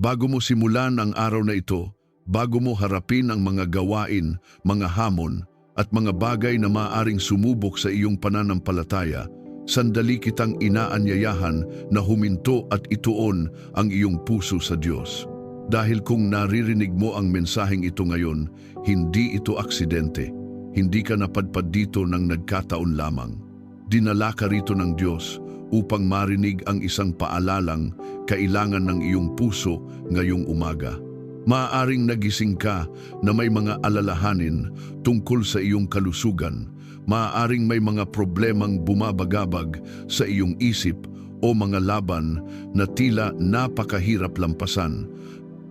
Bago mo simulan ang araw na ito, bago mo harapin ang mga gawain, mga hamon, at mga bagay na maaaring sumubok sa iyong pananampalataya, sandali kitang inaanyayahan na huminto at ituon ang iyong puso sa Diyos. Dahil kung naririnig mo ang mensaheng ito ngayon, hindi ito aksidente. Hindi ka napadpad dito ng nagkataon lamang. Dinala ka rito ng Diyos upang marinig ang isang paalalang kailangan ng iyong puso ngayong umaga. Maaaring nagising ka na may mga alalahanin tungkol sa iyong kalusugan. Maaaring may mga problemang bumabagabag sa iyong isip o mga laban na tila napakahirap lampasan.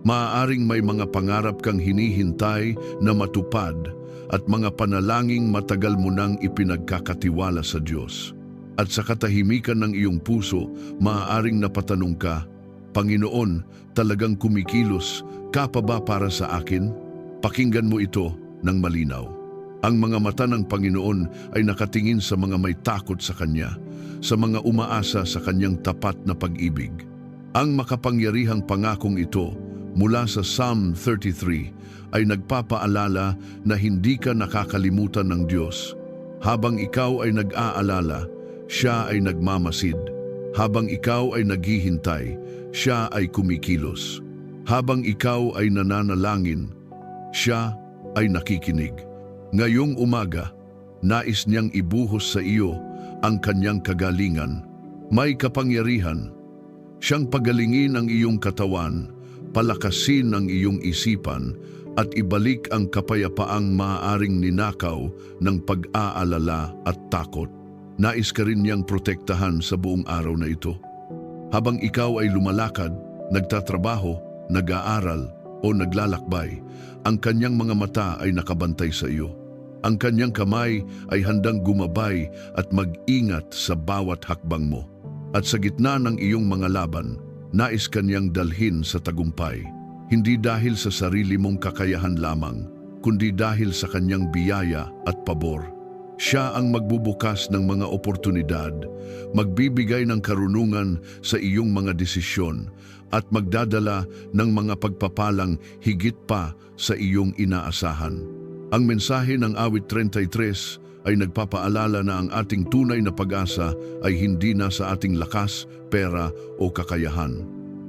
Maaaring may mga pangarap kang hinihintay na matupad at mga panalangin matagal mo nang ipinagkakatiwala sa Diyos. At sa katahimikan ng iyong puso, maaaring napatanong ka, Panginoon, talagang kumikilos ka pa ba para sa akin? Pakinggan mo ito ng malinaw. Ang mga mata ng Panginoon ay nakatingin sa mga may takot sa Kanya, sa mga umaasa sa Kanyang tapat na pag-ibig. Ang makapangyarihang pangakong ito mula sa Psalm 33 ay nagpapaalala na hindi ka nakakalimutan ng Diyos. Habang ikaw ay nag-aalala, Siya ay nagmamasid. Habang ikaw ay naghihintay, Siya ay kumikilos. Habang ikaw ay nananalangin, Siya ay nakikinig. Ngayong umaga, nais niyang ibuhos sa iyo ang kanyang kagalingan. May kapangyarihan. Siyang pagalingin ang iyong katawan, palakasin ang iyong isipan, at ibalik ang kapayapaang maaaring ninakaw ng pag-aalala at takot. Nais ka rin niyang protektahan sa buong araw na ito. Habang ikaw ay lumalakad, nagtatrabaho, nag-aaral, o naglalakbay, ang kanyang mga mata ay nakabantay sa iyo. Ang kanyang kamay ay handang gumabay at mag-ingat sa bawat hakbang mo. At sa gitna ng iyong mga laban, nais kanyang dalhin sa tagumpay. Hindi dahil sa sarili mong kakayahan lamang, kundi dahil sa kanyang biyaya at pabor. Siya ang magbubukas ng mga oportunidad, magbibigay ng karunungan sa iyong mga desisyon, at magdadala ng mga pagpapalang higit pa sa iyong inaasahan. Ang mensahe ng awit 33 ay nagpapaalala na ang ating tunay na pag-asa ay hindi nasa ating lakas, pera o kakayahan.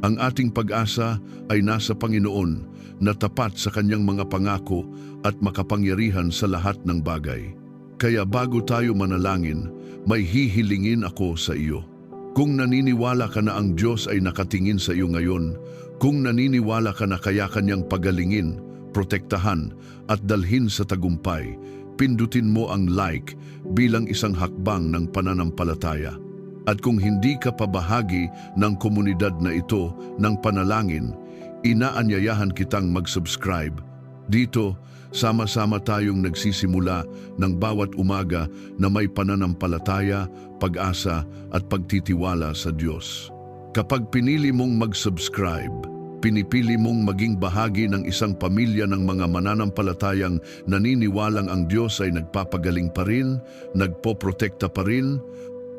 Ang ating pag-asa ay nasa Panginoon na tapat sa kanyang mga pangako at makapangyarihan sa lahat ng bagay. Kaya bago tayo manalangin, may hihilingin ako sa iyo. Kung naniniwala ka na ang Diyos ay nakatingin sa iyo ngayon, kung naniniwala ka na kaya kanyang pagalingin, protektahan at dalhin sa tagumpay, pindutin mo ang like bilang isang hakbang ng pananampalataya. At kung hindi ka pa bahagi ng komunidad na ito ng panalangin, inaanyayahan kitang mag-subscribe. Dito, sama-sama tayong nagsisimula ng bawat umaga na may pananampalataya, pag-asa at pagtitiwala sa Diyos. Kapag pinili mong mag-subscribe, pinipili mong maging bahagi ng isang pamilya ng mga mananampalatayang naniniwalang ang Diyos ay nagpapagaling pa rin, nagpoprotekta pa rin,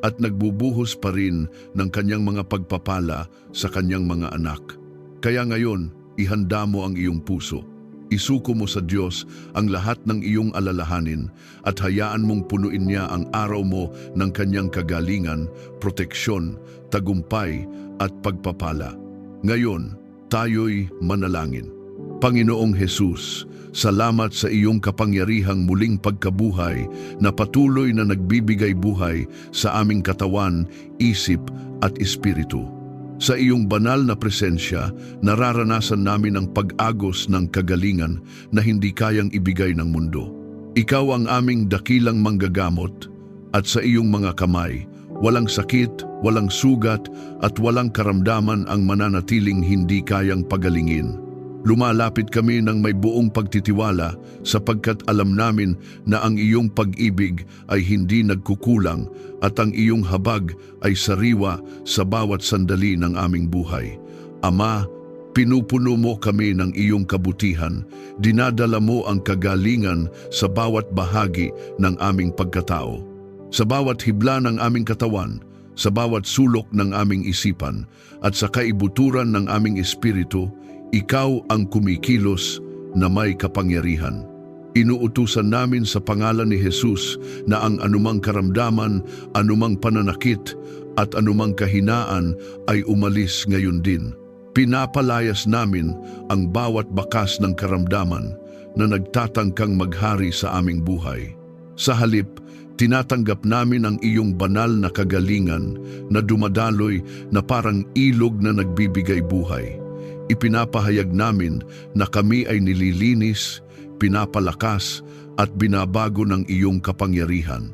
at nagbubuhos pa rin ng kanyang mga pagpapala sa kanyang mga anak. Kaya ngayon, ihanda mo ang iyong puso. Isuko mo sa Diyos ang lahat ng iyong alalahanin at hayaan mong punuin niya ang araw mo ng kanyang kagalingan, proteksyon, tagumpay at pagpapala. Ngayon, tayo'y manalangin. Panginoong Hesus, salamat sa iyong kapangyarihang muling pagkabuhay na patuloy na nagbibigay buhay sa aming katawan, isip at espiritu. Sa iyong banal na presensya, nararanasan namin ang pag-agos ng kagalingan na hindi kayang ibigay ng mundo. Ikaw ang aming dakilang manggagamot, at sa iyong mga kamay, walang sakit, walang sugat, at walang karamdaman ang mananatiling hindi kayang pagalingin. Lumalapit kami ng may buong pagtitiwala sapagkat alam namin na ang iyong pag-ibig ay hindi nagkukulang at ang iyong habag ay sariwa sa bawat sandali ng aming buhay. Ama, pinupuno mo kami ng iyong kabutihan, dinadala mo ang kagalingan sa bawat bahagi ng aming pagkatao. Sa bawat hibla ng aming katawan, sa bawat sulok ng aming isipan at sa kaibuturan ng aming espiritu, ikaw ang kumikilos na may kapangyarihan. Inuutusan namin sa pangalan ni Jesus na ang anumang karamdaman, anumang pananakit at anumang kahinaan ay umalis ngayon din. Pinapalayas namin ang bawat bakas ng karamdaman na nagtatangkang maghari sa aming buhay. Sa halip, tinatanggap namin ang iyong banal na kagalingan na dumadaloy na parang ilog na nagbibigay buhay. Ipinapahayag namin na kami ay nililinis, pinapalakas at binabago ng iyong kapangyarihan.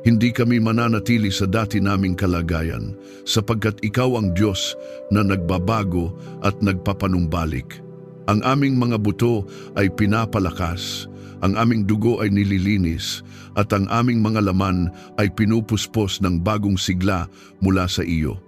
Hindi kami mananatili sa dati naming kalagayan sapagkat ikaw ang Diyos na nagbabago at nagpapanumbalik. Ang aming mga buto ay pinapalakas, ang aming dugo ay nililinis at ang aming mga laman ay pinupuspos ng bagong sigla mula sa iyo.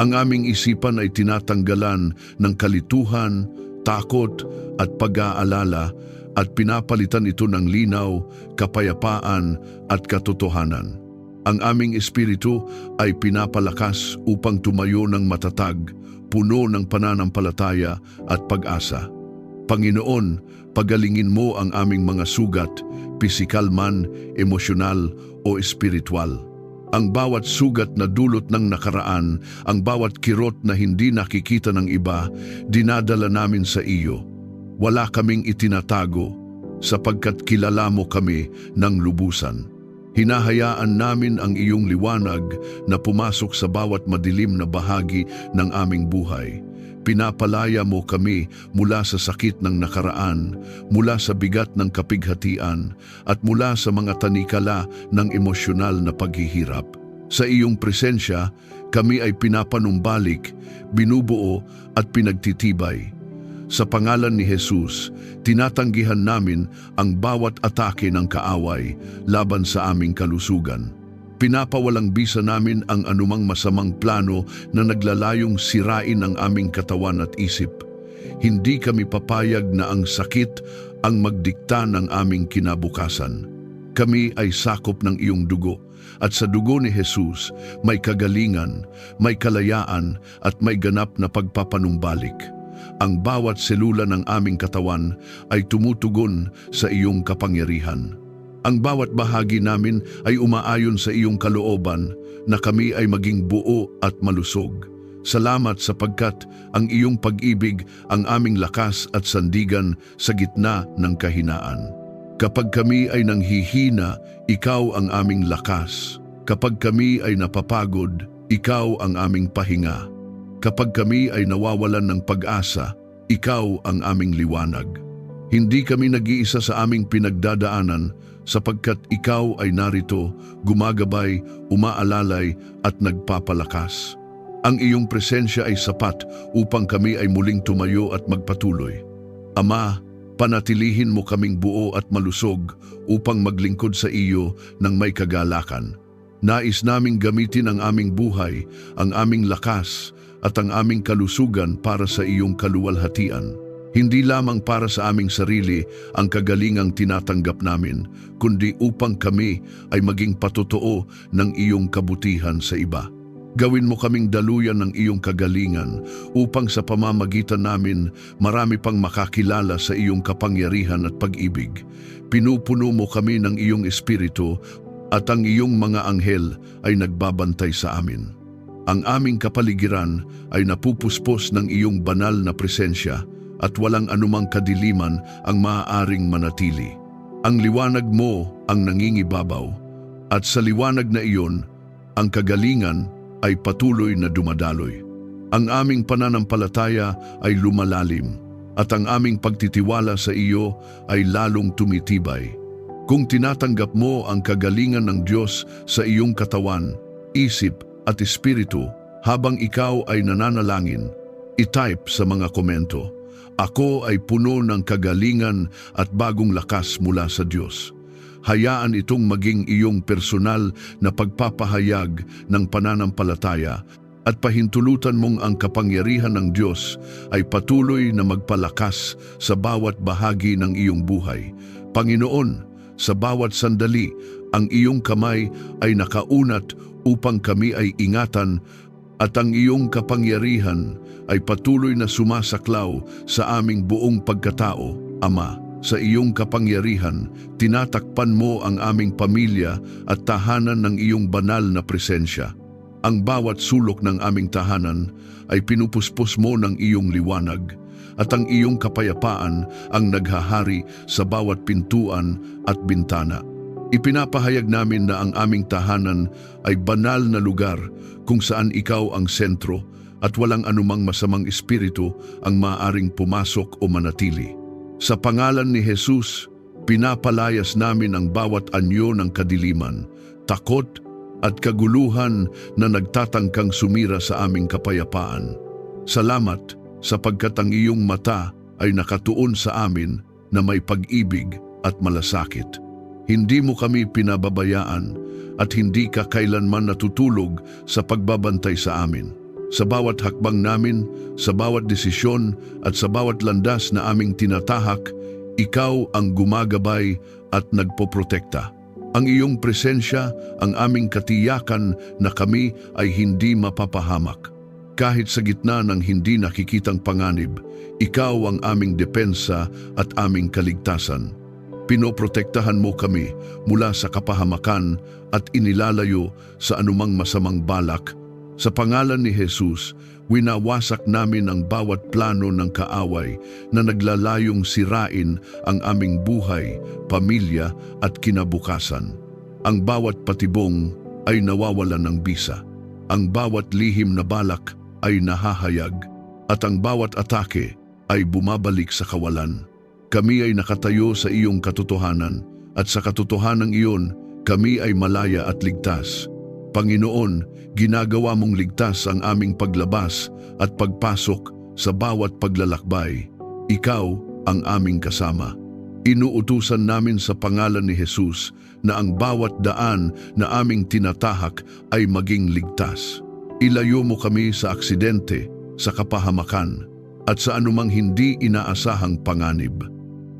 Ang aming isipan ay tinatanggalan ng kalituhan, takot at pag-aalala at pinapalitan ito ng linaw, kapayapaan at katotohanan. Ang aming espiritu ay pinapalakas upang tumayo ng matatag, puno ng pananampalataya at pag-asa. Panginoon, pagalingin mo ang aming mga sugat, pisikal man, emosyonal o espiritual. Ang bawat sugat na dulot ng nakaraan, ang bawat kirot na hindi nakikita ng iba, dinadala namin sa iyo. Wala kaming itinatago sapagkat kilala mo kami ng lubusan. Hinahayaan namin ang iyong liwanag na pumasok sa bawat madilim na bahagi ng aming buhay. Pinapalaya mo kami mula sa sakit ng nakaraan, mula sa bigat ng kapighatian, at mula sa mga tanikala ng emosyonal na paghihirap. Sa iyong presensya, kami ay pinapanumbalik, binubuo at pinagtitibay. Sa pangalan ni Jesus, tinatanggihan namin ang bawat atake ng kaaway laban sa aming kalusugan. Pinapawalang bisa namin ang anumang masamang plano na naglalayong sirain ang aming katawan at isip. Hindi kami papayag na ang sakit ang magdikta ng aming kinabukasan. Kami ay sakop ng iyong dugo, at sa dugo ni Jesus may kagalingan, may kalayaan at may ganap na pagpapanumbalik. Ang bawat selula ng aming katawan ay tumutugon sa iyong kapangyarihan. Ang bawat bahagi namin ay umaayon sa iyong kalooban na kami ay maging buo at malusog. Salamat sapagkat ang iyong pag-ibig ang aming lakas at sandigan sa gitna ng kahinaan. Kapag kami ay nanghihina, ikaw ang aming lakas. Kapag kami ay napapagod, ikaw ang aming pahinga. Kapag kami ay nawawalan ng pag-asa, ikaw ang aming liwanag. Hindi kami nag-iisa sa aming pinagdadaanan sapagkat ikaw ay narito, gumagabay, umaalalay at nagpapalakas. Ang iyong presensya ay sapat upang kami ay muling tumayo at magpatuloy. Ama, panatilihin mo kaming buo at malusog upang maglingkod sa iyo ng may kagalakan. Nais naming gamitin ang aming buhay, ang aming lakas, at ang aming kalusugan para sa iyong kaluwalhatian. Hindi lamang para sa aming sarili ang kagalingang tinatanggap namin, kundi upang kami ay maging patotoo ng iyong kabutihan sa iba. Gawin mo kaming daluyan ng iyong kagalingan upang sa pamamagitan namin marami pang makakilala sa iyong kapangyarihan at pag-ibig. Pinupuno mo kami ng iyong espiritu at ang iyong mga anghel ay nagbabantay sa amin. Ang aming kapaligiran ay napupuspos ng iyong banal na presensya at walang anumang kadiliman ang maaaring manatili. Ang liwanag mo ang nangingibabaw at sa liwanag na iyon, ang kagalingan ay patuloy na dumadaloy. Ang aming pananampalataya ay lumalalim at ang aming pagtitiwala sa iyo ay lalong tumitibay. Kung tinatanggap mo ang kagalingan ng Diyos sa iyong katawan, isip at espiritu habang ikaw ay nananalangin, i-type sa mga komento, "Ako ay puno ng kagalingan at bagong lakas mula sa Diyos." Hayaan itong maging iyong personal na pagpapahayag ng pananampalataya at pahintulutan mong ang kapangyarihan ng Diyos ay patuloy na magpalakas sa bawat bahagi ng iyong buhay. Panginoon, sa bawat sandali, Ang iyong kamay ay nakaunat upang kami ay ingatan at ang iyong kapangyarihan ay patuloy na sumasaklaw sa aming buong pagkatao, Ama. Sa iyong kapangyarihan, tinatakpan mo ang aming pamilya at tahanan ng iyong banal na presensya. Ang bawat sulok ng aming tahanan ay pinupuspos mo ng iyong liwanag at ang iyong kapayapaan ang naghahari sa bawat pintuan at bintana. Ipinapahayag namin na ang aming tahanan ay banal na lugar kung saan ikaw ang sentro at walang anumang masamang espiritu ang maaaring pumasok o manatili. Sa pangalan ni Jesus, pinapalayas namin ang bawat anyo ng kadiliman, takot at kaguluhan na nagtatangkang sumira sa aming kapayapaan. Salamat sapagkat ang iyong mata ay nakatuon sa amin na may pag-ibig at malasakit. Hindi mo kami pinababayaan at hindi ka kailanman natutulog sa pagbabantay sa amin. Sa bawat hakbang namin, sa bawat desisyon at sa bawat landas na aming tinatahak, ikaw ang gumagabay at nagpoprotekta. Ang iyong presensya ang aming katiyakan na kami ay hindi mapapahamak. Kahit sa gitna ng hindi nakikitang panganib, ikaw ang aming depensa at aming kaligtasan. Pinoprotektahan mo kami mula sa kapahamakan at inilalayo sa anumang masamang balak. Sa pangalan ni Jesus, winawasak namin ang bawat plano ng kaaway na naglalayong sirain ang aming buhay, pamilya at kinabukasan. Ang bawat patibong ay nawawalan ng bisa. Ang bawat lihim na balak ay nahahayag at ang bawat atake ay bumabalik sa kawalan. Kami ay nakatayo sa iyong katotohanan at sa katotohanan iyon, kami ay malaya at ligtas. Panginoon, ginagawa mong ligtas ang aming paglabas at pagpasok sa bawat paglalakbay. Ikaw ang aming kasama. Inuutusan namin sa pangalan ni Jesus na ang bawat daan na aming tinatahak ay maging ligtas. Ilayo mo kami sa aksidente, sa kapahamakan, at sa anumang hindi inaasahang panganib.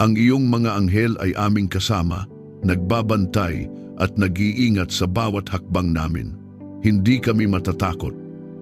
Ang iyong mga anghel ay aming kasama, nagbabantay at nag-iingat sa bawat hakbang namin. Hindi kami matatakot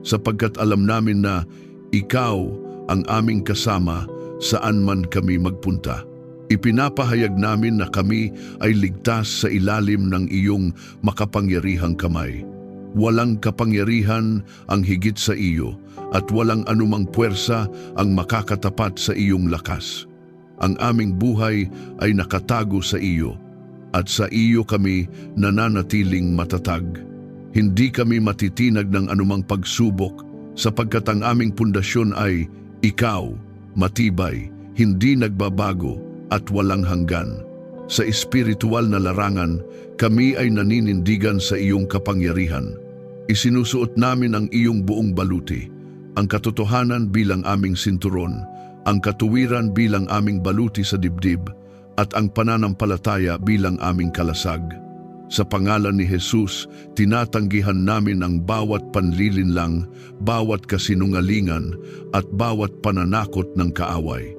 sapagkat alam namin na ikaw ang aming kasama saan man kami magpunta. Ipinapahayag namin na kami ay ligtas sa ilalim ng iyong makapangyarihang kamay. Walang kapangyarihan ang higit sa iyo at walang anumang puwersa ang makakatapat sa iyong lakas. Ang aming buhay ay nakatago sa iyo at sa iyo kami nananatiling matatag. Hindi kami matitinag ng anumang pagsubok sapagkat ang aming pundasyon ay ikaw, matibay, hindi nagbabago at walang hanggan. Sa espiritual na larangan, kami ay naninindigan sa iyong kapangyarihan. Isinusuot namin ang iyong buong baluti, ang katotohanan bilang aming sinturon, ang katuwiran bilang aming baluti sa dibdib, at ang pananampalataya bilang aming kalasag. Sa pangalan ni Jesus, tinatanggihan namin ang bawat panlilinlang, bawat kasinungalingan, at bawat pananakot ng kaaway.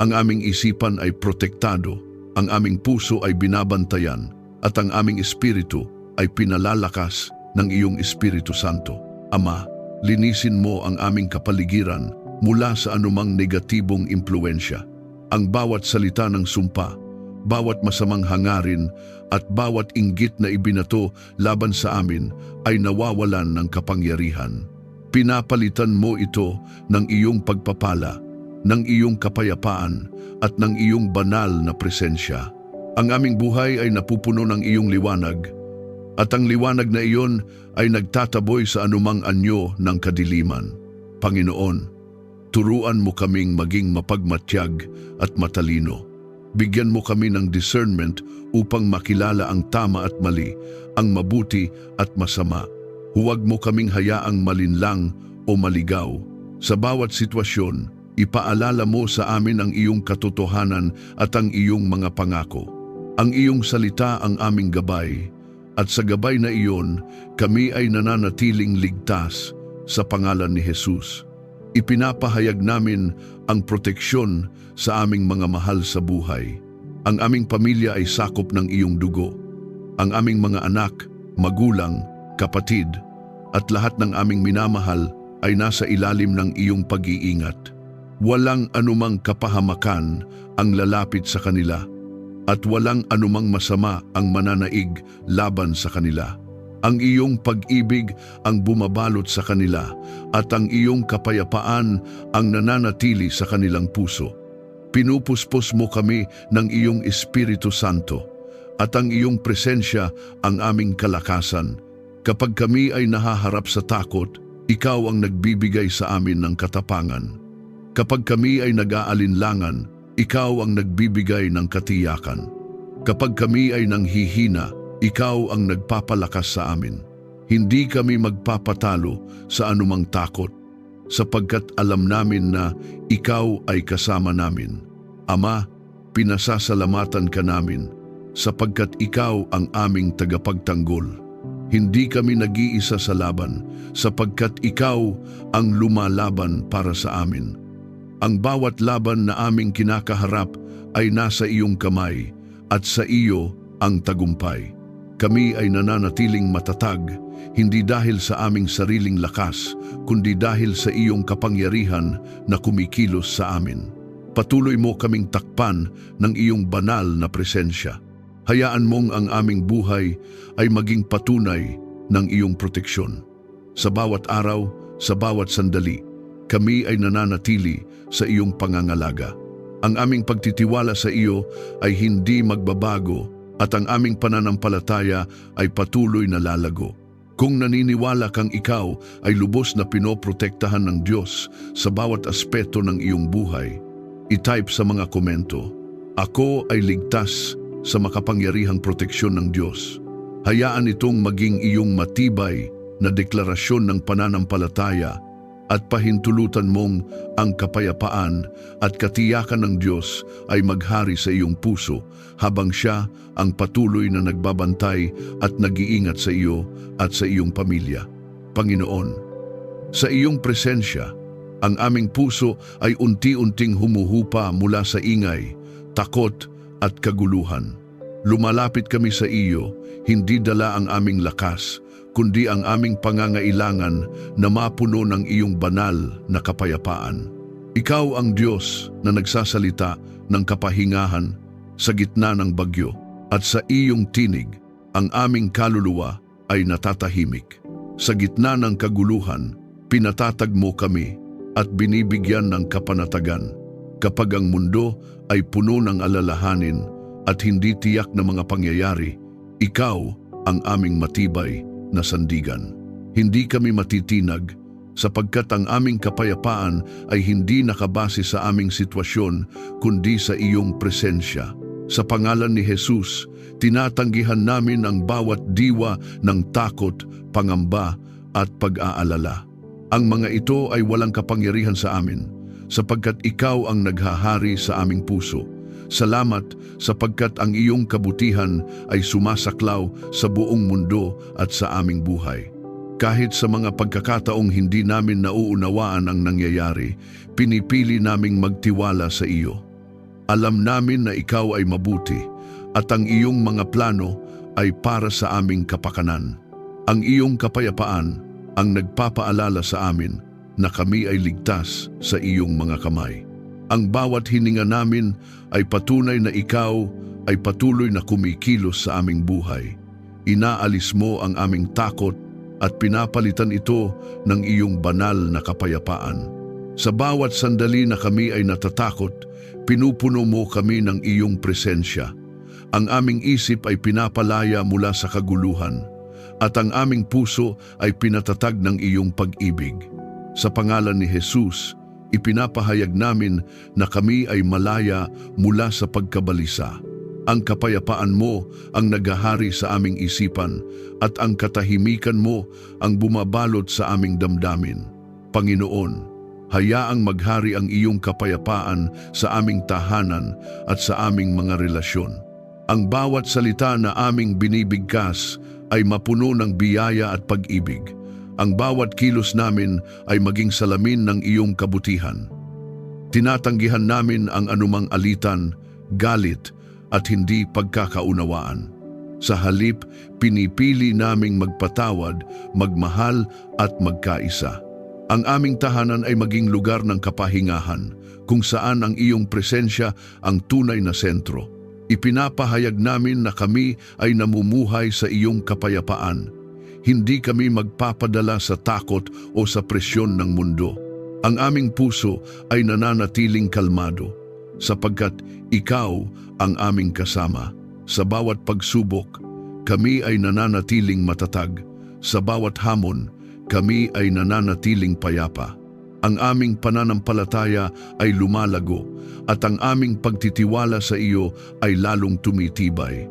Ang aming isipan ay protektado, ang aming puso ay binabantayan, at ang aming espiritu ay pinalalakas ng iyong Espiritu Santo. Ama, linisin mo ang aming kapaligiran mula sa anumang negatibong impluensya. Ang bawat salita ng sumpa, bawat masamang hangarin at bawat inggit na ibinato laban sa amin ay nawawalan ng kapangyarihan. Pinapalitan mo ito ng iyong pagpapala, ng iyong kapayapaan at ng iyong banal na presensya. Ang aming buhay ay napupuno ng iyong liwanag at ang liwanag na iyon ay nagtataboy sa anumang anyo ng kadiliman. Panginoon, turuan mo kaming maging mapagmatyag at matalino. Bigyan mo kami ng discernment upang makilala ang tama at mali, ang mabuti at masama. Huwag mo kaming hayaang malinlang o maligaw. Sa bawat sitwasyon, ipaalala mo sa amin ang iyong katotohanan at ang iyong mga pangako. Ang iyong salita ang aming gabay, at sa gabay na iyon, kami ay nananatiling ligtas sa pangalan ni Jesus. Ipinapahayag namin ang proteksyon sa aming mga mahal sa buhay. Ang aming pamilya ay sakop ng iyong dugo. Ang aming mga anak, magulang, kapatid, at lahat ng aming minamahal ay nasa ilalim ng iyong pag-iingat. Walang anumang kapahamakan ang lalapit sa kanila at walang anumang masama ang mananaig laban sa kanila. Ang iyong pag-ibig ang bumabalot sa kanila at ang iyong kapayapaan ang nananatili sa kanilang puso. Pinupuspos mo kami ng iyong Espiritu Santo at ang iyong presensya ang aming kalakasan. Kapag kami ay nahaharap sa takot, ikaw ang nagbibigay sa amin ng katapangan. Kapag kami ay nag-aalinlangan, ikaw ang nagbibigay ng katiyakan. Kapag kami ay nanghihina, ikaw ang nagpapalakas sa amin. Hindi kami magpapatalo sa anumang takot, sapagkat alam namin na ikaw ay kasama namin. Ama, pinasasalamatan ka namin, sapagkat ikaw ang aming tagapagtanggol. Hindi kami nag-iisa sa laban, sapagkat ikaw ang lumalaban para sa amin. Ang bawat laban na aming kinakaharap ay nasa iyong kamay, at sa iyo ang tagumpay. Kami ay nananatiling matatag, hindi dahil sa aming sariling lakas, kundi dahil sa iyong kapangyarihan na kumikilos sa amin. Patuloy mo kaming takpan ng iyong banal na presensya. Hayaan mong ang aming buhay ay maging patunay ng iyong proteksyon. Sa bawat araw, sa bawat sandali, kami ay nananatili sa iyong pangangalaga. Ang aming pagtitiwala sa iyo ay hindi magbabago at ang aming pananampalataya ay patuloy na lalago. Kung naniniwala kang ikaw ay lubos na pinoprotektahan ng Diyos sa bawat aspeto ng iyong buhay, i-type sa mga komento, "Ako ay ligtas sa makapangyarihang proteksyon ng Diyos." Hayaan itong maging iyong matibay na deklarasyon ng pananampalataya at pahintulutan mong ang kapayapaan at katiyakan ng Diyos ay maghari sa iyong puso habang Siya ang patuloy na nagbabantay at nag-iingat sa iyo at sa iyong pamilya. Panginoon, sa iyong presensya, ang aming puso ay unti-unting humuhupa mula sa ingay, takot at kaguluhan. Lumalapit kami sa iyo, hindi dala ang aming lakas, kundi ang aming pangangailangan na mapuno ng iyong banal na kapayapaan. Ikaw ang Diyos na nagsasalita ng kapahingahan sa gitna ng bagyo, at sa iyong tinig, ang aming kaluluwa ay natatahimik. Sa gitna ng kaguluhan, pinatatag mo kami at binibigyan ng kapanatagan. Kapag ang mundo ay puno ng alalahanin at hindi tiyak na mga pangyayari, ikaw ang aming matibay na sandigan. Hindi kami matitinag sapagkat ang aming kapayapaan ay hindi nakabase sa aming sitwasyon kundi sa iyong presensya. Sa pangalan ni Jesus, tinatanggihan namin ang bawat diwa ng takot, pangamba at pag-aalala. Ang mga ito ay walang kapangyarihan sa amin sapagkat ikaw ang naghahari sa aming puso. Salamat sapagkat ang iyong kabutihan ay sumasaklaw sa buong mundo at sa aming buhay. Kahit sa mga pagkakataong hindi namin nauunawaan ang nangyayari, pinipili naming magtiwala sa iyo. Alam namin na ikaw ay mabuti at ang iyong mga plano ay para sa aming kapakanan. Ang iyong kapayapaan ang nagpapaalala sa amin na kami ay ligtas sa iyong mga kamay. Ang bawat hininga namin ay patunay na ikaw ay patuloy na kumikilos sa aming buhay. Inaalis mo ang aming takot at pinapalitan ito ng iyong banal na kapayapaan. Sa bawat sandali na kami ay natatakot, pinupuno mo kami ng iyong presensya. Ang aming isip ay pinapalaya mula sa kaguluhan at ang aming puso ay pinatatag ng iyong pag-ibig. Sa pangalan ni Jesus, ipinapahayag namin na kami ay malaya mula sa pagkabalisa. Ang kapayapaan mo ang naghahari sa aming isipan at ang katahimikan mo ang bumabalot sa aming damdamin. Panginoon, hayaang maghari ang iyong kapayapaan sa aming tahanan at sa aming mga relasyon. Ang bawat salita na aming binibigkas ay mapuno ng biyaya at pag-ibig. Ang bawat kilos namin ay maging salamin ng iyong kabutihan. Tinatanggihan namin ang anumang alitan, galit, at hindi pagkakaunawaan. Sa halip, pinipili naming magpatawad, magmahal at magkaisa. Ang aming tahanan ay maging lugar ng kapahingahan, kung saan ang iyong presensya ang tunay na sentro. Ipinapahayag namin na kami ay namumuhay sa iyong kapayapaan. Hindi kami magpapadala sa takot o sa presyon ng mundo. Ang aming puso ay nananatiling kalmado, sapagkat ikaw ang aming kasama. Sa bawat pagsubok, kami ay nananatiling matatag. Sa bawat hamon, kami ay nananatiling payapa. Ang aming pananampalataya ay lumalago at ang aming pagtitiwala sa iyo ay lalong tumitibay.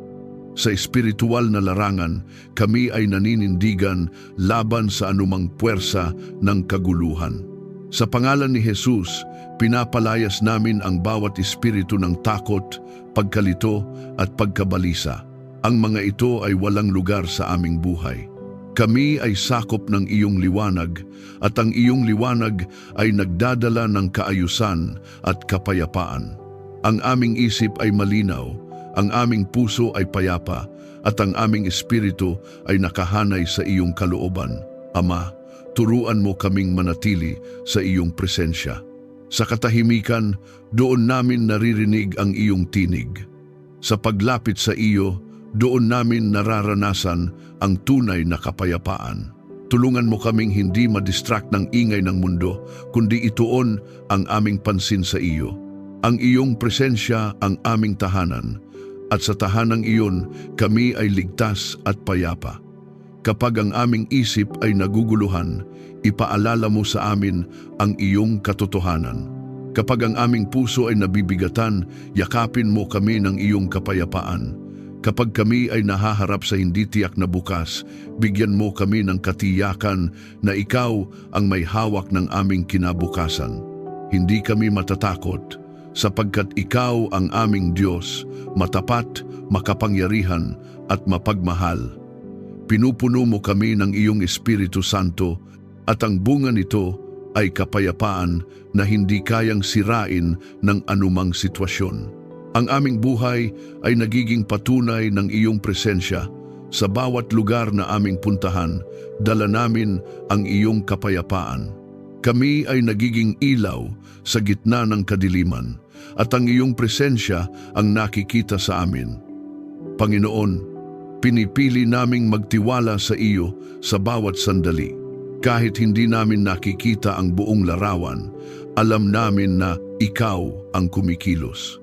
Sa espiritual na larangan, kami ay naninindigan laban sa anumang puwersa ng kaguluhan. Sa pangalan ni Jesus, pinapalayas namin ang bawat espiritu ng takot, pagkalito at pagkabalisa. Ang mga ito ay walang lugar sa aming buhay. Kami ay sakop ng iyong liwanag at ang iyong liwanag ay nagdadala ng kaayusan at kapayapaan. Ang aming isip ay malinaw, ang aming puso ay payapa at ang aming espiritu ay nakahanay sa iyong kalooban. Ama, turuan mo kaming manatili sa iyong presensya. Sa katahimikan, doon namin naririnig ang iyong tinig. Sa paglapit sa iyo, doon namin nararanasan ang tunay na kapayapaan. Tulungan mo kaming hindi madistract ng ingay ng mundo, kundi ituon ang aming pansin sa iyo. Ang iyong presensya ang aming tahanan, at sa tahanang iyon kami ay ligtas at payapa. Kapag ang aming isip ay naguguluhan, ipaalala mo sa amin ang iyong katotohanan. Kapag ang aming puso ay nabibigatan, yakapin mo kami ng iyong kapayapaan. Kapag kami ay nahaharap sa hindi tiyak na bukas, bigyan mo kami ng katiyakan na ikaw ang may hawak ng aming kinabukasan. Hindi kami matatakot, sapagkat ikaw ang aming Diyos, matapat, makapangyarihan at mapagmahal. Pinupuno mo kami ng iyong Espiritu Santo at ang bunga nito ay kapayapaan na hindi kayang sirain ng anumang sitwasyon. Ang aming buhay ay nagiging patunay ng iyong presensya. Sa bawat lugar na aming puntahan, dala namin ang iyong kapayapaan. Kami ay nagiging ilaw sa gitna ng kadiliman, at ang iyong presensya ang nakikita sa amin. Panginoon, pinipili naming magtiwala sa iyo sa bawat sandali. Kahit hindi namin nakikita ang buong larawan, alam namin na ikaw ang kumikilos.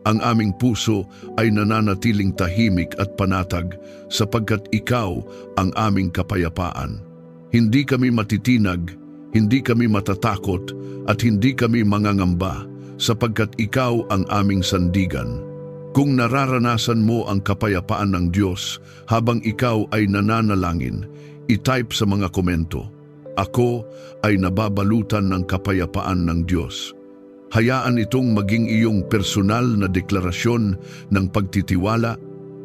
Ang aming puso ay nananatiling tahimik at panatag sapagkat ikaw ang aming kapayapaan. Hindi kami matitinag, hindi kami matatakot at hindi kami mangangamba sapagkat ikaw ang aming sandigan. Kung nararanasan mo ang kapayapaan ng Diyos habang ikaw ay nananalangin, i-type sa mga komento, "Ako ay nababalutan ng kapayapaan ng Diyos." Hayaan itong maging iyong personal na deklarasyon ng pagtitiwala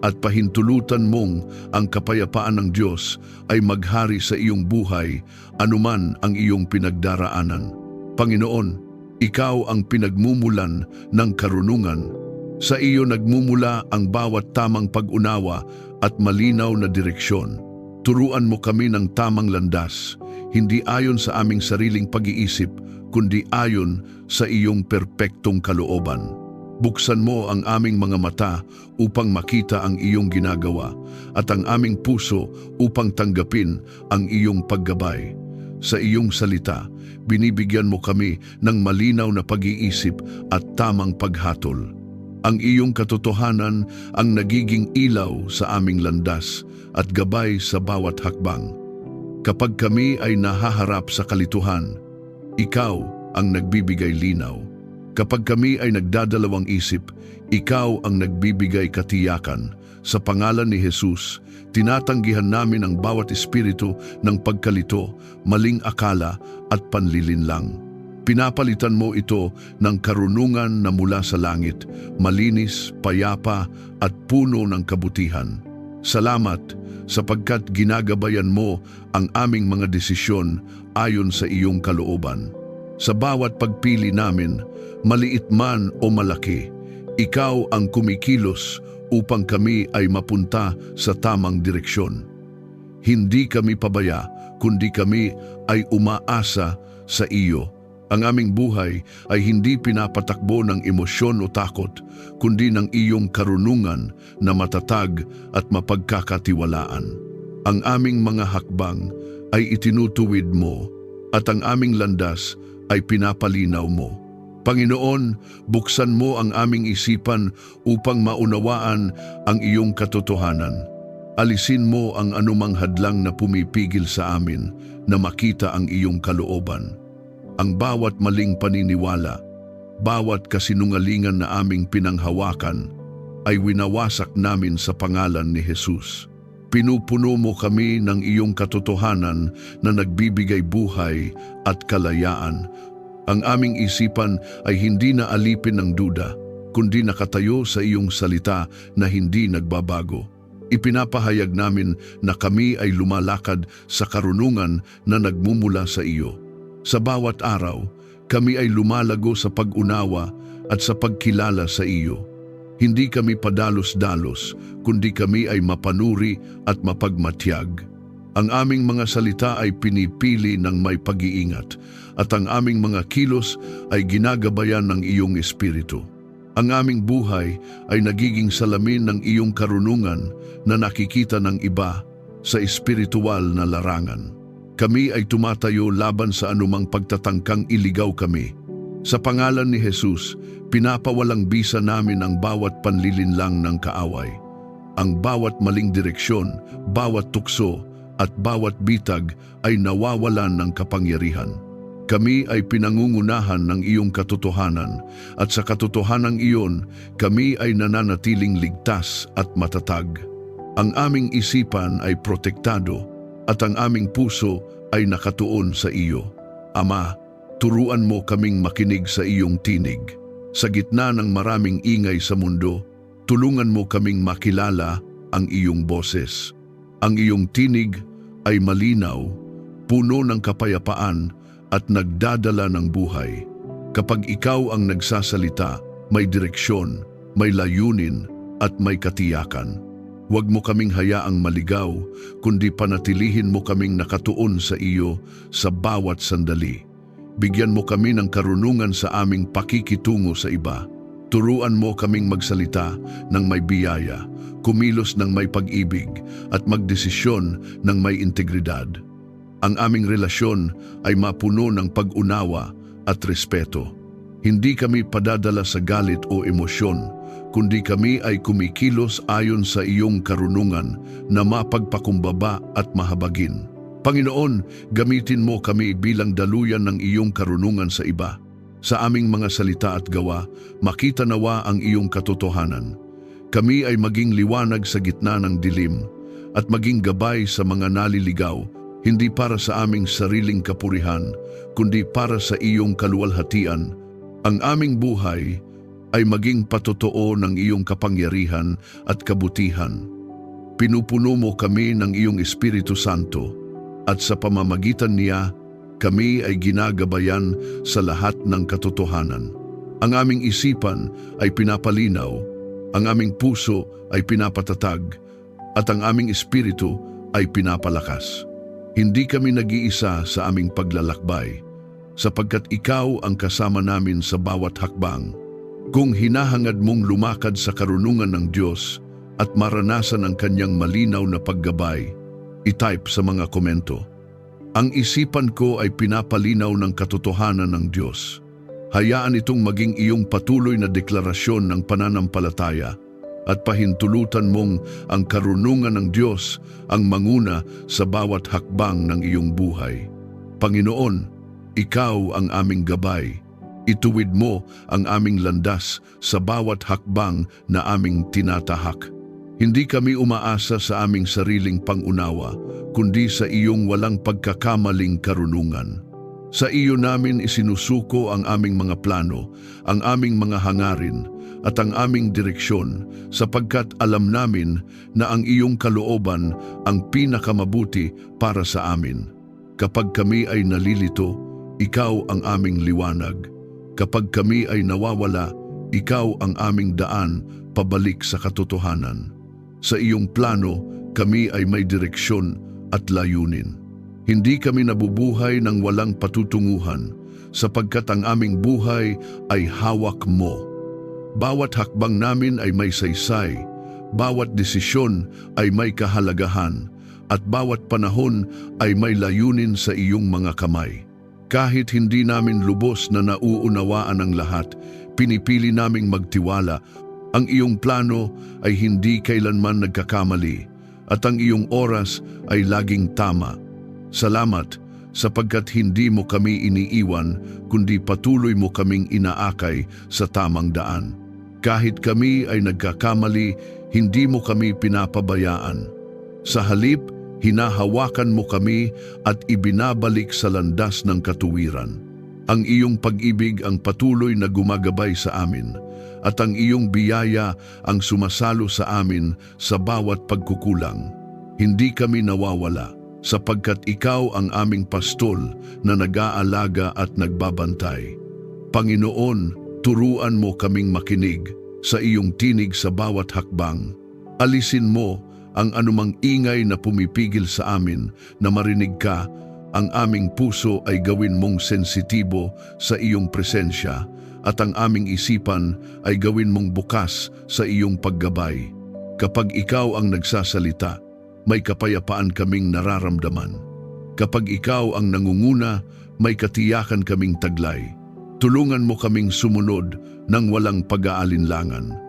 at pahintulutan mong ang kapayapaan ng Diyos ay maghari sa iyong buhay anuman ang iyong pinagdaraanan. Panginoon, ikaw ang pinagmumulan ng karunungan. Sa iyo nagmumula ang bawat tamang pag-unawa at malinaw na direksyon. Turuan mo kami ng tamang landas, hindi ayon sa aming sariling pag-iisip, kundi ayon sa iyong perpektong kalooban. Buksan mo ang aming mga mata upang makita ang iyong ginagawa at ang aming puso upang tanggapin ang iyong paggabay. Sa iyong salita, binibigyan mo kami ng malinaw na pag-iisip at tamang paghatol. Ang iyong katotohanan ang nagiging ilaw sa aming landas at gabay sa bawat hakbang. Kapag kami ay nahaharap sa kalituhan, ikaw ang nagbibigay linaw. Kapag kami ay nagdadalawang isip, ikaw ang nagbibigay katiyakan. Sa pangalan ni Jesus, tinatanggihan namin ang bawat espiritu ng pagkalito, maling akala at panlilinlang. Pinapalitan mo ito ng karunungan na mula sa langit, malinis, payapa at puno ng kabutihan. Salamat sapagkat ginagabayan mo ang aming mga desisyon ayon sa iyong kalooban. Sa bawat pagpili namin, maliit man o malaki, ikaw ang kumikilos upang kami ay mapunta sa tamang direksyon. Hindi kami pabaya, kundi kami ay umaasa sa iyo. Ang aming buhay ay hindi pinapatakbo ng emosyon o takot, kundi ng iyong karunungan na matatag at mapagkakatiwalaan. Ang aming mga hakbang ay itinutuwid mo at ang aming landas ay pinapalinaw mo. Panginoon, buksan mo ang aming isipan upang maunawaan ang iyong katotohanan. Alisin mo ang anumang hadlang na pumipigil sa amin na makita ang iyong kalooban. Ang bawat maling paniniwala, bawat kasinungalingan na aming pinanghawakan ay winawasak namin sa pangalan ni Jesus. Pinupuno mo kami ng iyong katotohanan na nagbibigay buhay at kalayaan. Ang aming isipan ay hindi na alipin ng duda, kundi nakatayo sa iyong salita na hindi nagbabago. Ipinapahayag namin na kami ay lumalakad sa karunungan na nagmumula sa iyo. Sa bawat araw, kami ay lumalago sa pag-unawa at sa pagkilala sa iyo. Hindi kami padalos-dalos, kundi kami ay mapanuri at mapagmatyag. Ang aming mga salita ay pinipili ng may pag-iingat at ang aming mga kilos ay ginagabayan ng iyong espiritu. Ang aming buhay ay nagiging salamin ng iyong karunungan na nakikita ng iba sa espiritual na larangan. Kami ay tumatayo laban sa anumang pagtatangkang iligaw kami. Sa pangalan ni Jesus, pinapawalang bisa namin ang bawat panlilinlang ng kaaway. Ang bawat maling direksyon, bawat tukso, at bawat bitag ay nawawalan ng kapangyarihan. Kami ay pinangungunahan ng iyong katotohanan at sa katotohanang iyon, kami ay nananatiling ligtas at matatag. Ang aming isipan ay protektado at ang aming puso ay nakatuon sa iyo. Ama, turuan mo kaming makinig sa iyong tinig. Sa gitna ng maraming ingay sa mundo, tulungan mo kaming makilala ang iyong boses. Ang iyong tinig ay malinaw, puno ng kapayapaan at nagdadala ng buhay. Kapag ikaw ang nagsasalita, may direksyon, may layunin at may katiyakan. Huwag mo kaming hayaang maligaw, kundi panatilihin mo kaming nakatuon sa iyo sa bawat sandali. Bigyan mo kami ng karunungan sa aming pakikitungo sa iba. Turuan mo kaming magsalita ng may biyaya, kumilos ng may pag-ibig, at magdesisyon ng may integridad. Ang aming relasyon ay mapuno ng pag-unawa at respeto. Hindi kami padadala sa galit o emosyon, kundi kami ay kumikilos ayon sa iyong karunungan na mapagpakumbaba at mahabagin. Panginoon, gamitin mo kami bilang daluyan ng iyong karunungan sa iba. Sa aming mga salita at gawa, makita nawa ang iyong katotohanan. Kami ay maging liwanag sa gitna ng dilim at maging gabay sa mga naliligaw, hindi para sa aming sariling kapurihan, kundi para sa iyong kaluwalhatian. Ang aming buhay ay maging patotoo ng iyong kapangyarihan at kabutihan. Pinupuno mo kami ng iyong Espiritu Santo at sa pamamagitan niya, kami ay ginagabayan sa lahat ng katotohanan. Ang aming isipan ay pinapalinaw, ang aming puso ay pinapatatag, at ang aming espiritu ay pinapalakas. Hindi kami nag-iisa sa aming paglalakbay, sapagkat ikaw ang kasama namin sa bawat hakbang. Kung hinahangad mong lumakad sa karunungan ng Diyos at maranasan ang kanyang malinaw na paggabay, i-type sa mga komento. Ang isipan ko ay pinapalinaw ng katotohanan ng Diyos. Hayaan itong maging iyong patuloy na deklarasyon ng pananampalataya at pahintulutan mong ang karunungan ng Diyos ang manguna sa bawat hakbang ng iyong buhay. Panginoon, ikaw ang aming gabay. Ituwid mo ang aming landas sa bawat hakbang na aming tinatahak. Hindi kami umaasa sa aming sariling pangunawa, kundi sa iyong walang pagkakamaling karunungan. Sa iyo namin isinusuko ang aming mga plano, ang aming mga hangarin, at ang aming direksyon, sapagkat alam namin na ang iyong kalooban ang pinakamabuti para sa amin. Kapag kami ay nalilito, ikaw ang aming liwanag. Kapag kami ay nawawala, Ikaw ang aming daan pabalik sa katotohanan. Sa iyong plano, kami ay may direksyon at layunin. Hindi kami nabubuhay ng walang patutunguhan, sapagkat ang aming buhay ay hawak mo. Bawat hakbang namin ay may saysay, bawat desisyon ay may kahalagahan, at bawat panahon ay may layunin sa iyong mga kamay. Kahit hindi namin lubos na nauunawaan ang lahat, pinipili naming magtiwala. Ang iyong plano ay hindi kailanman nagkakamali, at ang iyong oras ay laging tama. Salamat sapagkat hindi mo kami iniiwan, kundi patuloy mo kaming inaakay sa tamang daan. Kahit kami ay nagkakamali, hindi mo kami pinapabayaan. Sa halip, hinahawakan mo kami at ibinabalik sa landas ng katuwiran. Ang iyong pag-ibig ang patuloy na gumagabay sa amin, at ang iyong biyaya ang sumasalo sa amin sa bawat pagkukulang. Hindi kami nawawala, sapagkat ikaw ang aming pastol na nag-aalaga at nagbabantay. Panginoon, turuan mo kaming makinig sa iyong tinig sa bawat hakbang. Alisin mo ang anumang ingay na pumipigil sa amin na marinig ka. Ang aming puso ay gawin mong sensitibo sa iyong presensya, at ang aming isipan ay gawin mong bukas sa iyong paggabay. Kapag ikaw ang nagsasalita, may kapayapaan kaming nararamdaman. Kapag ikaw ang nangunguna, may katiyakan kaming taglay. Tulungan mo kaming sumunod ng walang pag-aalinlangan.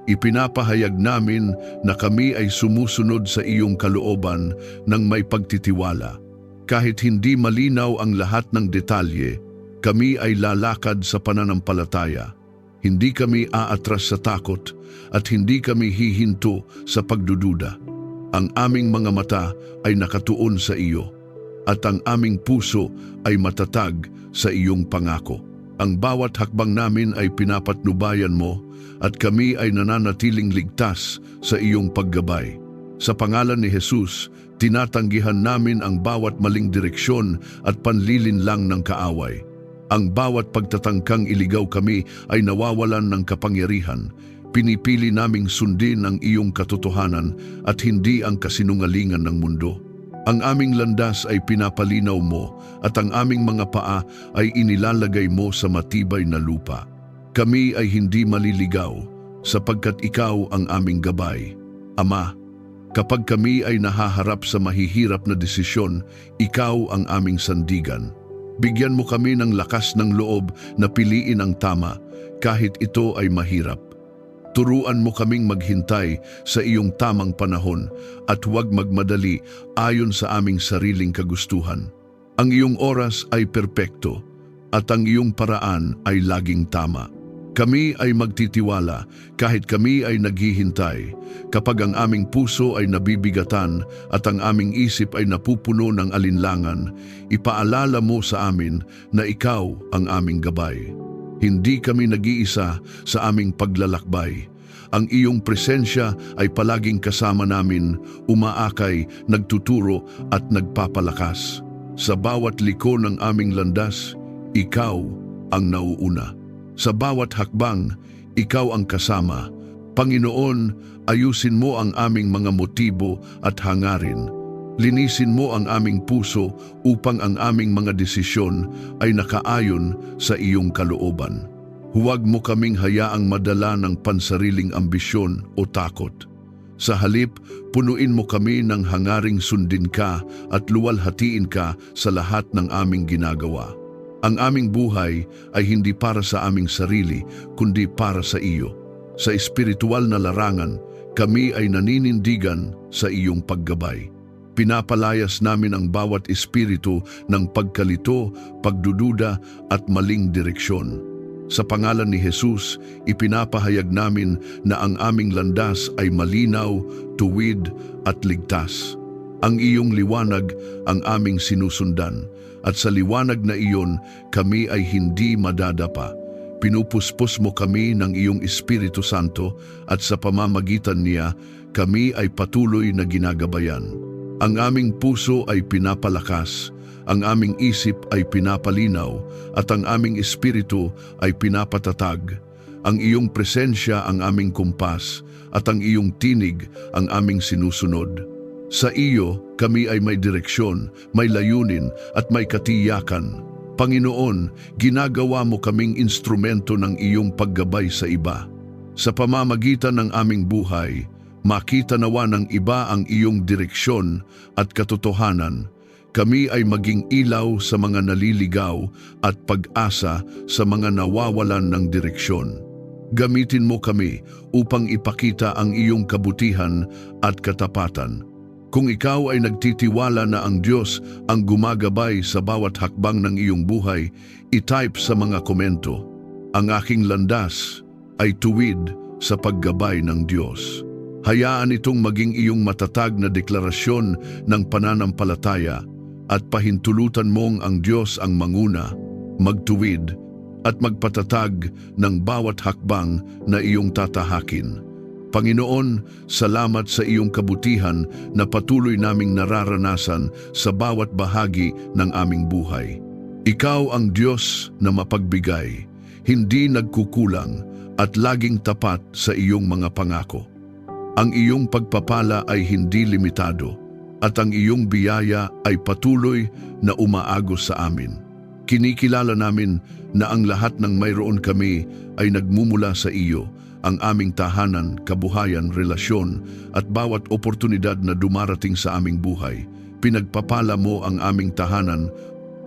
Ipinapahayag namin na kami ay sumusunod sa iyong kalooban ng may pagtitiwala. Kahit hindi malinaw ang lahat ng detalye, kami ay lalakad sa pananampalataya. Hindi kami aatras sa takot at hindi kami hihinto sa pagdududa. Ang aming mga mata ay nakatuon sa iyo, at ang aming puso ay matatag sa iyong pangako. Ang bawat hakbang namin ay pinapatnubayan mo, at kami ay nananatiling ligtas sa iyong paggabay. Sa pangalan ni Jesus, tinatanggihan namin ang bawat maling direksyon at panlilinlang ng kaaway. Ang bawat pagtatangkang iligaw kami ay nawawalan ng kapangyarihan. Pinipili naming sundin ang iyong katotohanan at hindi ang kasinungalingan ng mundo. Ang aming landas ay pinapalinaw mo, at ang aming mga paa ay inilalagay mo sa matibay na lupa. Kami ay hindi maliligaw, sapagkat ikaw ang aming gabay. Ama, kapag kami ay nahaharap sa mahihirap na desisyon, ikaw ang aming sandigan. Bigyan mo kami ng lakas ng loob na piliin ang tama, kahit ito ay mahirap. Turuan mo kaming maghintay sa iyong tamang panahon, at huwag magmadali ayon sa aming sariling kagustuhan. Ang iyong oras ay perpekto, at ang iyong paraan ay laging tama. Kami ay magtitiwala kahit kami ay naghihintay. Kapag ang aming puso ay nabibigatan at ang aming isip ay napupuno ng alinlangan, ipaalala mo sa amin na ikaw ang aming gabay. Hindi kami nag-iisa sa aming paglalakbay. Ang iyong presensya ay palaging kasama namin, umaakay, nagtuturo at nagpapalakas. Sa bawat liko ng aming landas, ikaw ang nauuna. Sa bawat hakbang, ikaw ang kasama. Panginoon, ayusin mo ang aming mga motibo at hangarin. Linisin mo ang aming puso upang ang aming mga desisyon ay nakaayon sa iyong kalooban. Huwag mo kaming hayaang madala ng pansariling ambisyon o takot. Sa halip, punuin mo kami ng hangaring sundin ka at luwalhatiin ka sa lahat ng aming ginagawa. Ang aming buhay ay hindi para sa aming sarili, kundi para sa iyo. Sa espiritual na larangan, kami ay naninindigan sa iyong paggabay. Pinapalayas namin ang bawat espiritu ng pagkalito, pagdududa at maling direksyon. Sa pangalan ni Jesus, ipinapahayag namin na ang aming landas ay malinaw, tuwid at ligtas. Ang iyong liwanag ang aming sinusundan, at sa liwanag na iyon kami ay hindi madadapa. Pinupuspos mo kami ng iyong Espiritu Santo, at sa pamamagitan niya kami ay patuloy na ginagabayan. Ang aming puso ay pinapalakas, ang aming isip ay pinapalinaw, at ang aming espiritu ay pinapatatag. Ang iyong presensya ang aming kumpas at ang iyong tinig ang aming sinusunod. Sa iyo, kami ay may direksyon, may layunin at may katiyakan. Panginoon, ginagawa mo kaming instrumento ng iyong paggabay sa iba. Sa pamamagitan ng aming buhay, makita nawa ng iba ang iyong direksyon at katotohanan. Kami ay maging ilaw sa mga naliligaw at pag-asa sa mga nawawalan ng direksyon. Gamitin mo kami upang ipakita ang iyong kabutihan at katapatan. Kung ikaw ay nagtitiwala na ang Diyos ang gumagabay sa bawat hakbang ng iyong buhay, i-type sa mga komento, "Ang aking landas ay tuwid sa paggabay ng Diyos." Hayaan itong maging iyong matatag na deklarasyon ng pananampalataya at pahintulutan mong ang Diyos ang manguna, magtuwid at magpatatag ng bawat hakbang na iyong tatahakin. Panginoon, salamat sa iyong kabutihan na patuloy naming nararanasan sa bawat bahagi ng aming buhay. Ikaw ang Diyos na mapagbigay, hindi nagkukulang at laging tapat sa iyong mga pangako. Ang iyong pagpapala ay hindi limitado at ang iyong biyaya ay patuloy na umaagos sa amin. Kinikilala namin na ang lahat ng mayroon kami ay nagmumula sa iyo, ang aming tahanan, kabuhayan, relasyon at bawat oportunidad na dumarating sa aming buhay. Pinagpapala mo ang aming tahanan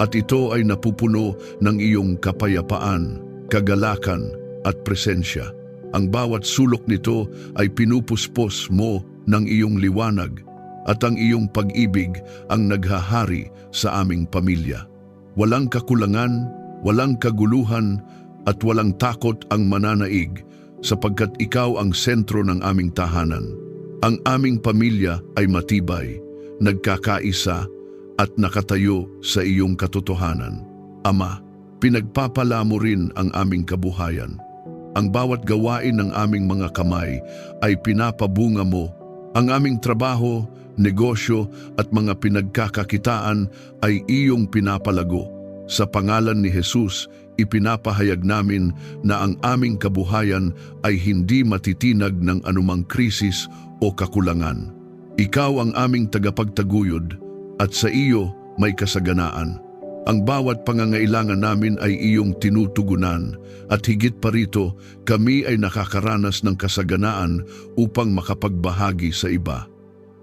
at ito ay napupuno ng iyong kapayapaan, kagalakan at presensya. Ang bawat sulok nito ay pinupuspos mo ng iyong liwanag at ang iyong pag-ibig ang naghahari sa aming pamilya. Walang kakulangan, walang kaguluhan at walang takot ang mananaig sapagkat ikaw ang sentro ng aming tahanan. Ang aming pamilya ay matibay, nagkakaisa at nakatayo sa iyong katotohanan. Ama, pinagpapala mo rin ang aming kabuhayan. Ang bawat gawain ng aming mga kamay ay pinapabunga mo. Ang aming trabaho, negosyo at mga pinagkakakitaan ay iyong pinapalago. Sa pangalan ni Jesus, ipinapahayag namin na ang aming kabuhayan ay hindi matitinag ng anumang krisis o kakulangan. Ikaw ang aming tagapagtaguyod at sa iyo may kasaganaan. Ang bawat pangangailangan namin ay iyong tinutugunan at higit pa rito, kami ay nakakaranas ng kasaganaan upang makapagbahagi sa iba.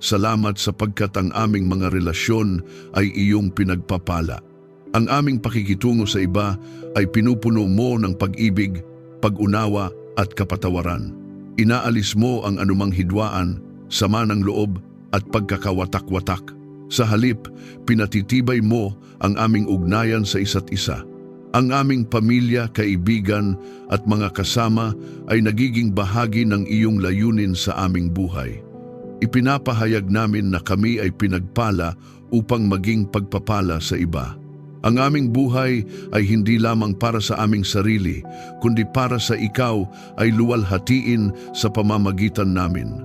Salamat sapagkat ang aming mga relasyon ay iyong pinagpapala. Ang aming pakikitungo sa iba ay pinupuno mo ng pag-ibig, pag-unawa at kapatawaran. Inaalis mo ang anumang hidwaan, sama ng loob at pagkakawatak-watak. Sa halip, pinatitibay mo ang aming ugnayan sa isa't isa. Ang aming pamilya, kaibigan at mga kasama ay nagiging bahagi ng iyong layunin sa aming buhay. Ipinapahayag namin na kami ay pinagpala upang maging pagpapala sa iba. Ang aming buhay ay hindi lamang para sa aming sarili, kundi para sa ikaw ay luwalhatiin sa pamamagitan namin.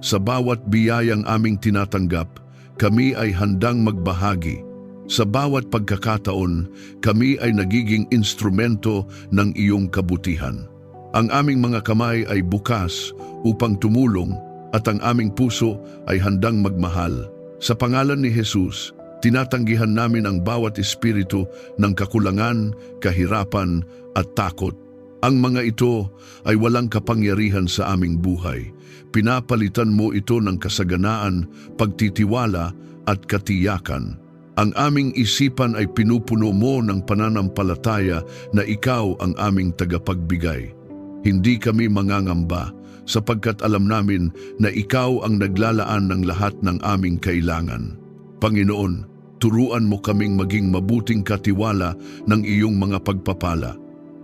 Sa bawat biyayang aming tinatanggap, kami ay handang magbahagi. Sa bawat pagkakataon, kami ay nagiging instrumento ng iyong kabutihan. Ang aming mga kamay ay bukas upang tumulong at ang aming puso ay handang magmahal. Sa pangalan ni Jesus, tinatanggihan namin ang bawat espiritu ng kakulangan, kahirapan at takot. Ang mga ito ay walang kapangyarihan sa aming buhay. Pinapalitan mo ito ng kasaganaan, pagtitiwala at katiyakan. Ang aming isipan ay pinupuno mo ng pananampalataya na ikaw ang aming tagapagbigay. Hindi kami mangangamba sapagkat alam namin na ikaw ang naglalaan ng lahat ng aming kailangan. Panginoon, turuan mo kaming maging mabuting katiwala ng iyong mga pagpapala.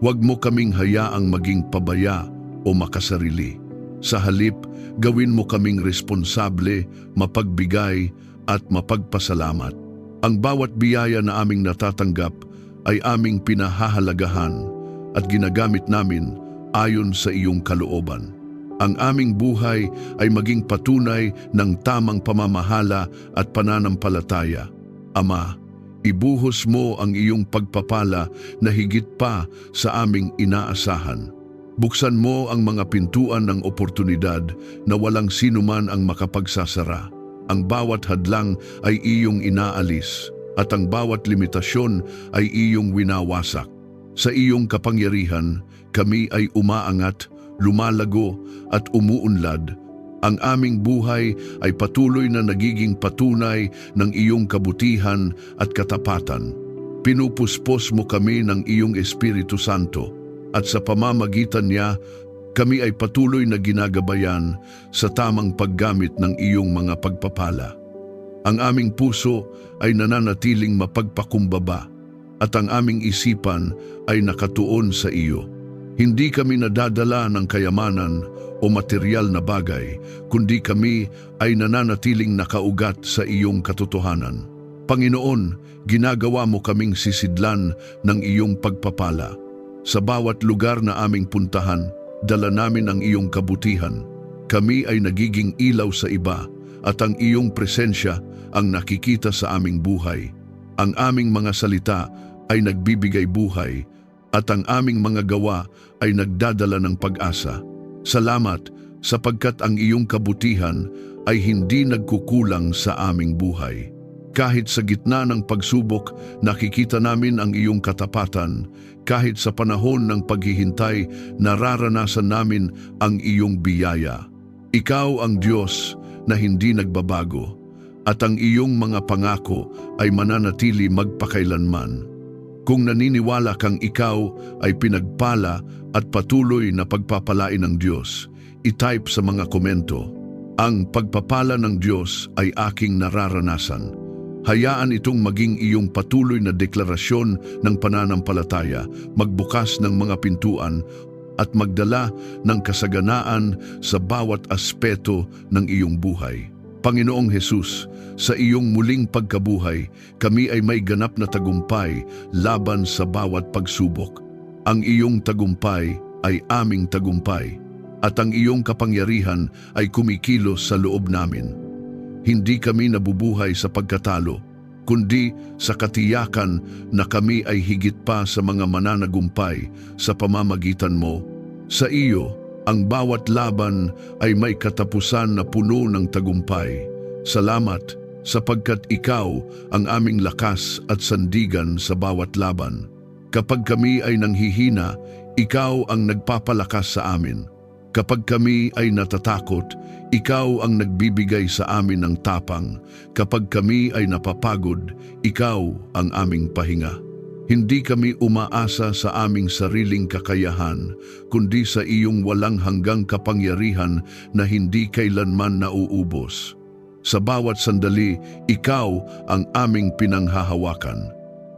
Huwag mo kaming hayaang maging pabaya o makasarili. Sa halip, gawin mo kaming responsable, mapagbigay at mapagpasalamat. Ang bawat biyaya na aming natatanggap ay aming pinahahalagahan at ginagamit namin ayon sa iyong kalooban. Ang aming buhay ay maging patunay ng tamang pamamahala at pananampalataya. Ama, ibuhos mo ang iyong pagpapala na higit pa sa aming inaasahan. Buksan mo ang mga pintuan ng oportunidad na walang sinuman ang makapagsasara. Ang bawat hadlang ay iyong inaalis at ang bawat limitasyon ay iyong winawasak. Sa iyong kapangyarihan, kami ay umaangat, lumalago at umuunlad. Ang aming buhay ay patuloy na nagiging patunay ng iyong kabutihan at katapatan. Pinupuspos mo kami ng iyong Espiritu Santo at sa pamamagitan niya, kami ay patuloy na ginagabayan sa tamang paggamit ng iyong mga pagpapala. Ang aming puso ay nananatiling mapagpakumbaba at ang aming isipan ay nakatuon sa iyo. Hindi kami nadadala ng kayamanan o material na bagay, kundi kami ay nananatiling nakaugat sa iyong katotohanan. Panginoon, ginagawa mo kaming sisidlan ng iyong pagpapala. Sa bawat lugar na aming puntahan, dala namin ang iyong kabutihan. Kami ay nagiging ilaw sa iba at ang iyong presensya ang nakikita sa aming buhay. Ang aming mga salita ay nagbibigay buhay at ang aming mga gawa ay nagdadala ng pag-asa. Salamat sapagkat ang iyong kabutihan ay hindi nagkukulang sa aming buhay. Kahit sa gitna ng pagsubok, nakikita namin ang iyong katapatan. Kahit sa panahon ng paghihintay, nararanasan namin ang iyong biyaya. Ikaw ang Diyos na hindi nagbabago, at ang iyong mga pangako ay mananatili magpakailanman. Kung naniniwala kang ikaw ay pinagpala at patuloy na pagpapalain ng Diyos, i-type sa mga komento, "Ang pagpapala ng Diyos ay aking nararanasan." Hayaan itong maging iyong patuloy na deklarasyon ng pananampalataya, magbukas ng mga pintuan at magdala ng kasaganaan sa bawat aspeto ng iyong buhay. Panginoong Hesus, sa iyong muling pagkabuhay, kami ay may ganap na tagumpay laban sa bawat pagsubok. Ang iyong tagumpay ay aming tagumpay, at ang iyong kapangyarihan ay kumikilos sa loob namin. Hindi kami nabubuhay sa pagkatalo, kundi sa katiyakan na kami ay higit pa sa mga mananagumpay sa pamamagitan mo. Sa iyo, ang bawat laban ay may katapusan na puno ng tagumpay. Salamat sapagkat ikaw ang aming lakas at sandigan sa bawat laban. Kapag kami ay nanghihina, ikaw ang nagpapalakas sa amin. Kapag kami ay natatakot, ikaw ang nagbibigay sa amin ng tapang. Kapag kami ay napapagod, ikaw ang aming pahinga. Hindi kami umaasa sa aming sariling kakayahan, kundi sa iyong walang hanggang kapangyarihan na hindi kailanman nauubos. Sa bawat sandali, ikaw ang aming pinanghahawakan.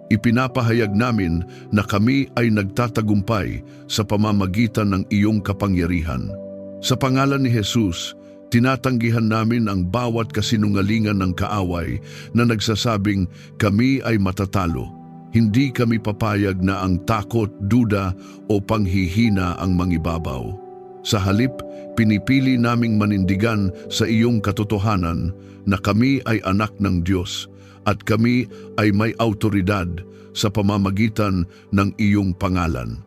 Ipinapahayag namin na kami ay nagtatagumpay sa pamamagitan ng iyong kapangyarihan. Sa pangalan ni Jesus, tinatanggihan namin ang bawat kasinungalingan ng kaaway na nagsasabing kami ay matatalo. Hindi kami papayag na ang takot, duda o panghihina ang mangibabaw. Sa halip, pinipili naming manindigan sa iyong katotohanan na kami ay anak ng Diyos at kami ay may autoridad sa pamamagitan ng iyong pangalan.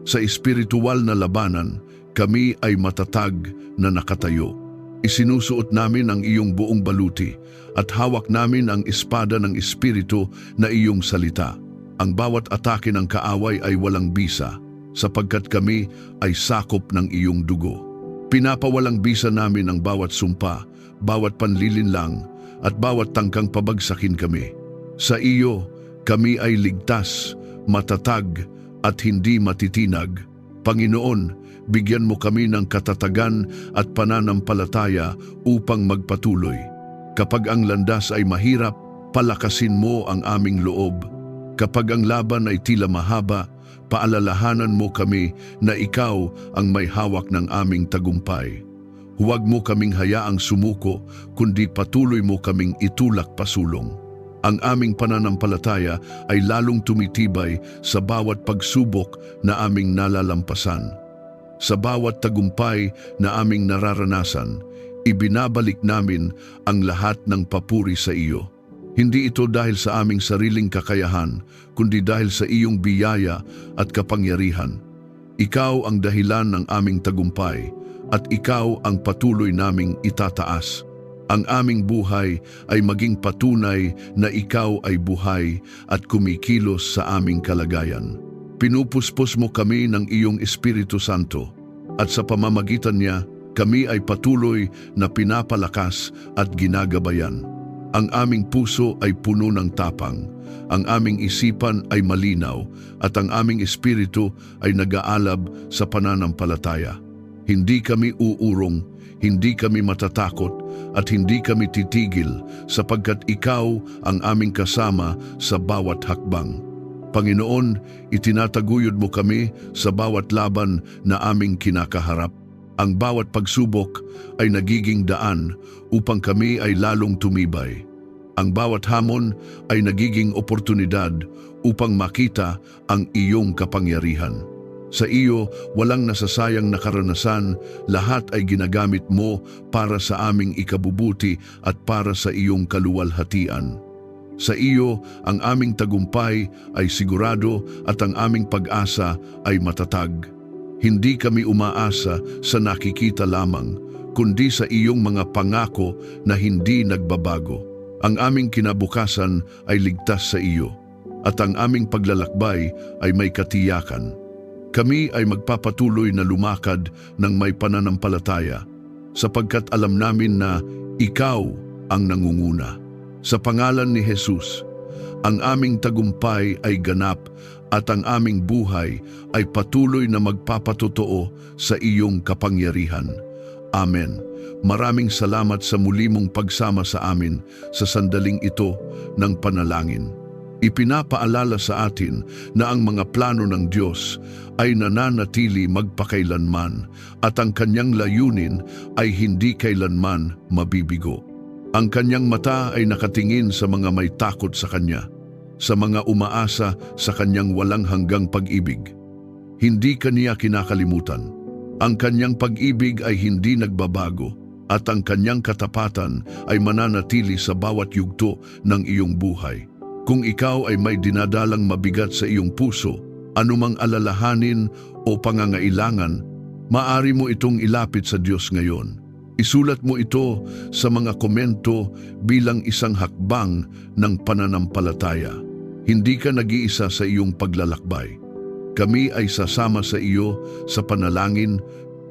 Sa espiritual na labanan, kami ay matatag na nakatayo. Isinusuot namin ang iyong buong baluti at hawak namin ang espada ng Espiritu na iyong salita. Ang bawat atake ng kaaway ay walang bisa, sapagkat kami ay sakop ng iyong dugo. Pinapawalang bisa namin ang bawat sumpa, bawat panlilinlang, at bawat tangkang pabagsakin kami. Sa iyo, kami ay ligtas, matatag, at hindi matitinag. Panginoon, bigyan mo kami ng katatagan at pananampalataya upang magpatuloy. Kapag ang landas ay mahirap, palakasin mo ang aming loob. Kapag ang laban ay tila mahaba, paalalahanan mo kami na ikaw ang may hawak ng aming tagumpay. Huwag mo kaming hayaang sumuko, kundi patuloy mo kaming itulak pasulong. Ang aming pananampalataya ay lalong tumitibay sa bawat pagsubok na aming nalalampasan. Sa bawat tagumpay na aming nararanasan, ibinabalik namin ang lahat ng papuri sa iyo. Hindi ito dahil sa aming sariling kakayahan, kundi dahil sa iyong biyaya at kapangyarihan. Ikaw ang dahilan ng aming tagumpay at ikaw ang patuloy naming itataas. Ang aming buhay ay maging patunay na ikaw ay buhay at kumikilos sa aming kalagayan. Pinupuspos mo kami ng iyong Espiritu Santo at sa pamamagitan niya, kami ay patuloy na pinapalakas at ginagabayan. Ang aming puso ay puno ng tapang, ang aming isipan ay malinaw at ang aming espiritu ay nag-aalab sa pananampalataya. Hindi kami uurong, hindi kami matatakot at hindi kami titigil sapagkat ikaw ang aming kasama sa bawat hakbang. Panginoon, itinataguyod mo kami sa bawat laban na aming kinakaharap. Ang bawat pagsubok ay nagiging daan upang kami ay lalong tumibay. Ang bawat hamon ay nagiging oportunidad upang makita ang iyong kapangyarihan. Sa iyo, walang nasasayang na karanasan, lahat ay ginagamit mo para sa aming ikabubuti at para sa iyong kaluwalhatian. Sa iyo, ang aming tagumpay ay sigurado at ang aming pag-asa ay matatag. Hindi kami umaasa sa nakikita lamang, kundi sa iyong mga pangako na hindi nagbabago. Ang aming kinabukasan ay ligtas sa iyo, at ang aming paglalakbay ay may katiyakan. Kami ay magpapatuloy na lumakad ng may pananampalataya, sapagkat alam namin na ikaw ang nangunguna. Sa pangalan ni Jesus, ang aming tagumpay ay ganap at ang aming buhay ay patuloy na magpapatotoo sa iyong kapangyarihan. Amen. Maraming salamat sa muli mong pagsama sa amin sa sandaling ito ng panalangin. Ipinapaalala sa atin na ang mga plano ng Diyos ay nananatili magpakailanman at ang kanyang layunin ay hindi kailanman mabibigo. Ang kanyang mata ay nakatingin sa mga may takot sa kanya, sa mga umaasa sa kanyang walang hanggang pag-ibig. Hindi kaniya kinakalimutan. Ang kanyang pag-ibig ay hindi nagbabago at ang kanyang katapatan ay mananatili sa bawat yugto ng iyong buhay. Kung ikaw ay may dinadalang mabigat sa iyong puso, anumang alalahanin o pangangailangan, maaari mo itong ilapit sa Diyos ngayon. Isulat mo ito sa mga komento bilang isang hakbang ng pananampalataya. Hindi ka nag-iisa sa iyong paglalakbay. Kami ay sasama sa iyo sa panalangin,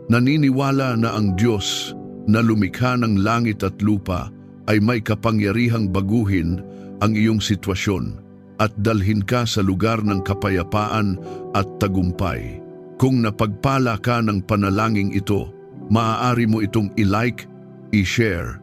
naniniwala na ang Diyos na lumikha ng langit at lupa ay may kapangyarihang baguhin ang iyong sitwasyon at dalhin ka sa lugar ng kapayapaan at tagumpay. Kung napagpala ka ng panalangin ito, maaari mo itong i-like, i-share,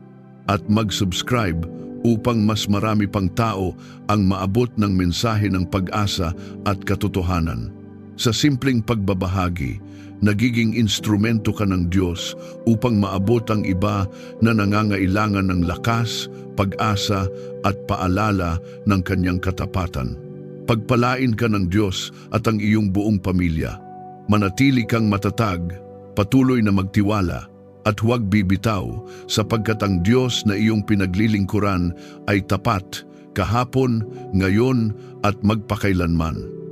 at mag-subscribe upang mas marami pang tao ang maabot ng mensahe ng pag-asa at katotohanan. Sa simpleng pagbabahagi, nagiging instrumento ka ng Diyos upang maabot ang iba na nangangailangan ng lakas, pag-asa at paalala ng kanyang katapatan. Pagpalain ka ng Diyos at ang iyong buong pamilya. Manatili kang matatag, patuloy na magtiwala at huwag bibitaw sapagkat ang Diyos na iyong pinaglilingkuran ay tapat kahapon, ngayon at magpakailanman.